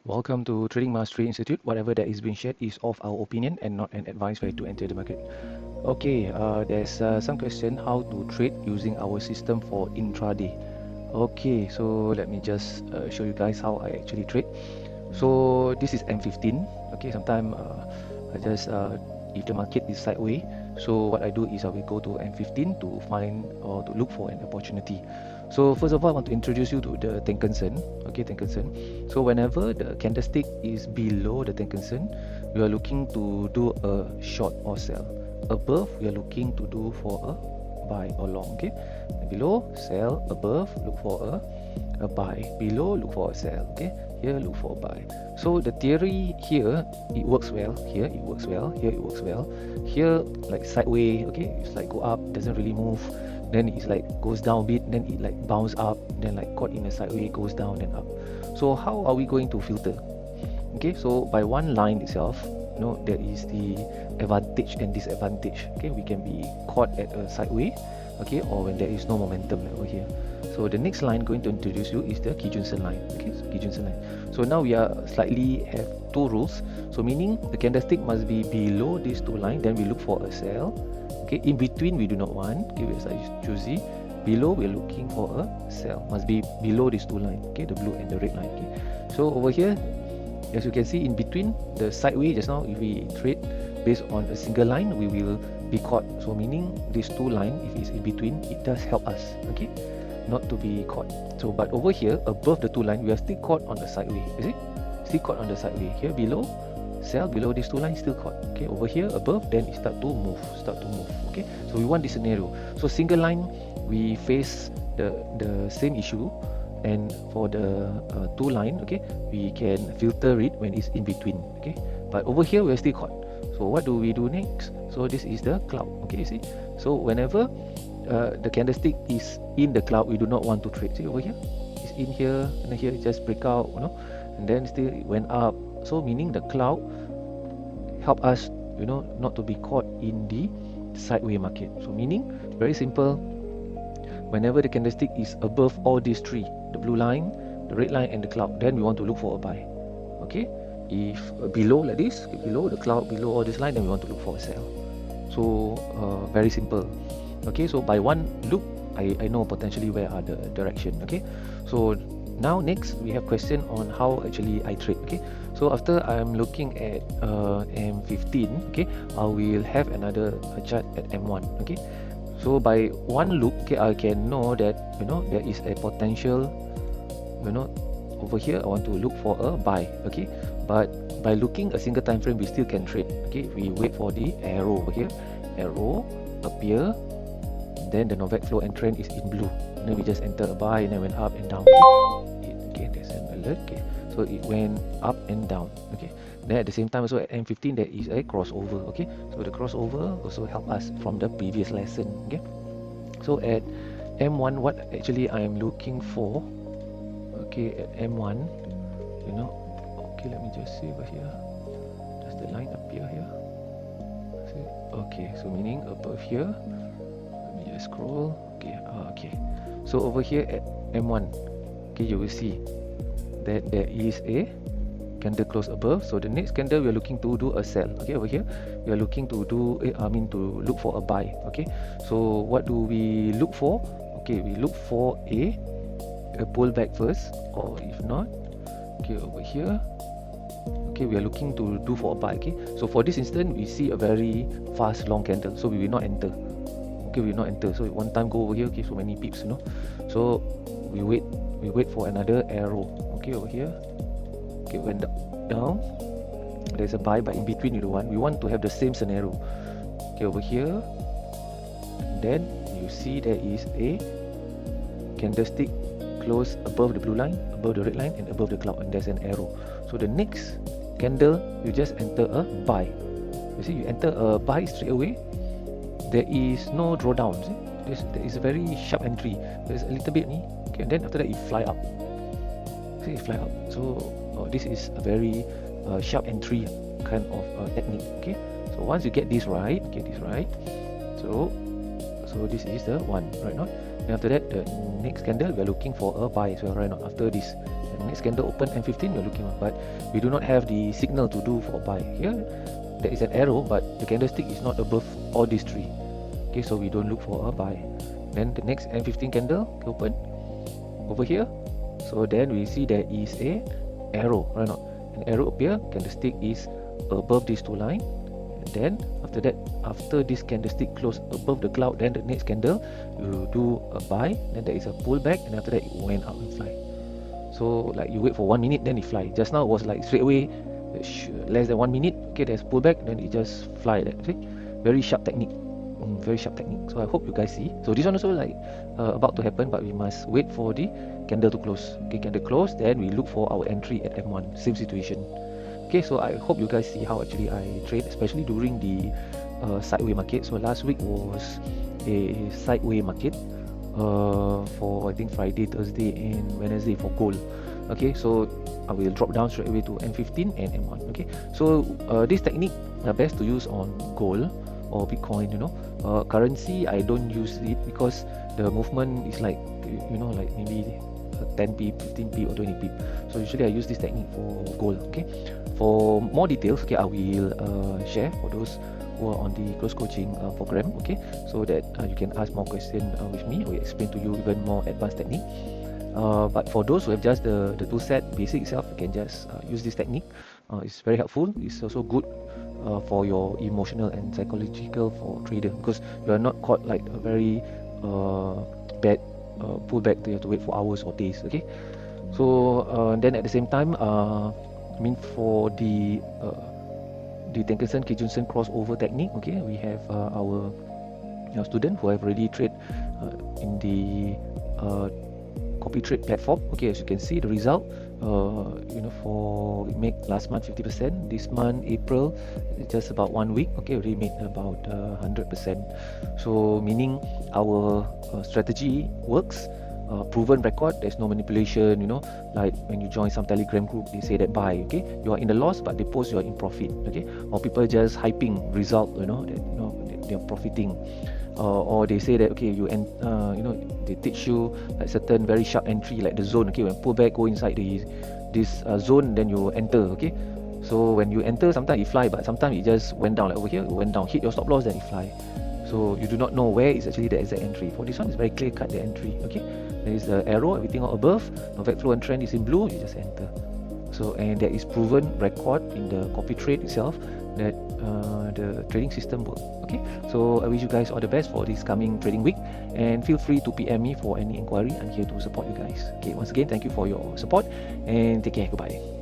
Welcome to Trading Mastery Institute. Whatever that is being shared is of our opinion and not an advice for you to enter the market. Okay, there's some question how to trade using our system for intraday. Okay, so let me just show you guys how I actually trade. So this is M15. Okay, sometimes I just if the market is sideways, so what I do is I will go to M15 to find or to look for an opportunity. So first of all, I want to introduce you to the Tenkan-sen. Okay, Tenkan-sen. So whenever the candlestick is below the Tenkan-sen, we are looking to do a short or sell. Above, we are looking to do for a buy or long. Okay, below sell, above look for a buy, below look for a sell. Okay, here look for a buy. So the theory here, it works well. Here it works well. Here it works well. Here like sideways. Okay, it's like go up, doesn't really move. Then it's like goes down a bit, then it like bounce up, then like caught in a sideways, goes down then up. So how are we going to filter? Okay, so by one line itself, there is the advantage and disadvantage. Okay, we can be caught at a sideways, okay, or when there is no momentum like over here. So the next line going to introduce you is the Kijun-sen line. Okay, so Kijun-sen line. So now we are slightly have two rules. So meaning the candlestick must be below these two lines, then we look for a sell. Okay, in between we do not want. Okay, we are choosy. Below we are looking for a sell. Must be below these two lines. Okay, the blue and the red line. Okay, so over here, as you can see, in between the sideways just now, if we trade based on a single line, we will be caught. So meaning these two lines, if it's in between, it does help us. Okay, not to be caught. So but over here, above the two lines, we are still caught on the sideways. You see, still caught on the sideways. Here below, sell, below these two lines, still caught. Okay, over here above, then it start to move. Okay, so we want this scenario. So single line, we face the same issue, and for the two line, okay, we can filter it when it's in between. Okay, but over here we are still caught. So what do we do next? So this is the cloud. Okay, you see, so whenever the candlestick is in the cloud, we do not want to trade. See over here, it's in here, and here it just break out, and then still it went up. So meaning the cloud help us, not to be caught in the sideways market. So meaning very simple. Whenever the candlestick is above all these three, the blue line, the red line, and the cloud, then we want to look for a buy. Okay, if below like this, below the cloud, below all this line, then we want to look for a sell. So very simple. Okay, so by one look, I know potentially where are the direction. Okay, so now next we have question on how actually I trade. Okay, so after I'm looking at M15, okay, I will have another chart at M1. Okay, so by one look, okay, I can know that there is a potential, over here I want to look for a buy. Okay, but by looking a single time frame, we still can trade. Okay, we wait for the arrow over here, arrow appear, then the Novak flow and trend is in blue, and then we just enter a buy, and then went up and down. Okay, there's an alert. Okay, so it went up and down. Okay, then at the same time also at M15 there is a crossover. Okay, so the crossover also help us from the previous lesson. Okay, so at M1, what actually I am looking for, okay, at M1, okay, let me just see over here, does the line appear here? See? Okay, so meaning above here, let me just scroll. Okay, okay, so over here at M1, okay, you will see that there is a candle close above. So the next candle we are looking to do a sell. Okay, over here we are looking to do to look for a buy. Okay, so what do we look for? Okay, we look for a pullback first, or if not, okay, over here, okay, we are looking to do for a buy. Okay, so for this instance we see a very fast long candle, so we will not enter. Okay, we will not enter. So one time go over here, okay, so many pips, so we wait for another arrow. Okay, over here, okay, went down, there's a buy, but in between we want to have the same scenario. Okay, over here, then you see there is a candlestick close above the blue line, above the red line, and above the cloud, and there's an arrow. So the next candle you just enter a buy. You see, you enter a buy straight away, there is no drawdown. See, there is a very sharp entry, there's a little bit, okay, and then after that you fly up. See, you fly up. So this is a very sharp entry kind of technique. Okay, so once you get this right, so this is the one, right? Not, and after that, the next candle we are looking for a buy as well, right? Not after this, the next candle open M15, you're looking up, but we do not have the signal to do for buy. Here there is an arrow, but the candlestick is not above all these three. Okay, so we don't look for a buy. Then the next M15 candle open over here, so then we see there is a arrow, right? Not an arrow appear, candlestick is above these two lines. And then after that, after this candlestick close above the cloud, then the next candle you do a buy, then there is a pullback, and after that it went up and fly. So like you wait for 1 minute, then it fly. Just now it was like straight away less than 1 minute. Okay, there's pullback, then it just fly. That see, very sharp technique. Very sharp technique. So I hope you guys see. So this one also like about to happen, but we must wait for the candle to close. Okay, candle close, then we look for our entry at M1. Same situation. Okay, so I hope you guys see how actually I trade, especially during the sideway market. So last week was a sideway market for I think Friday, Thursday, and Wednesday for gold. Okay, so I will drop down straight away to M15 and M1. Okay, so this technique best to use on gold or Bitcoin. Currency I don't use it because the movement is like like maybe 10 pip, 15 pip or 20 pip. So usually I use this technique for gold. Okay, for more details, okay, I will share for those who are on the close coaching program. Okay, so that you can ask more questions with me, or explain to you even more advanced technique. But for those who have just the tool set basic itself, you can just use this technique. It's very helpful. It's also good for your emotional and psychological for trader, because you are not caught like a very bad pullback that you have to wait for hours or days. Okay, so then at the same time, I mean for the Tenkerson Kijunsen crossover technique, okay, we have our student who have already trade in the copy trade platform. Okay, as you can see the result, for we make last month 50%, this month April just about 1 week, okay, already made about 100%. So meaning our strategy works, proven record, there's no manipulation. Like when you join some Telegram group, they say that buy, okay, you are in the loss, but they post you are in profit. Okay, or people just hyping result, that they're profiting. Or they say that okay, they teach you like certain very sharp entry, like the zone. Okay, when pullback, go inside this zone, then you enter. Okay, so when you enter, sometimes it fly, but sometimes it just went down. Like over here, it went down, hit your stop loss, then it fly. So you do not know where is actually the exact entry. For this one, it's very clear cut, the entry. Okay, there is the arrow, everything all above. Novak flow and trend is in blue. You just enter. So, and there is proven record in the copy trade itself that the trading system works. Okay, so I wish you guys all the best for this coming trading week, and feel free to PM me for any inquiry. I'm here to support you guys. Okay, once again, thank you for your support, and take care. Goodbye.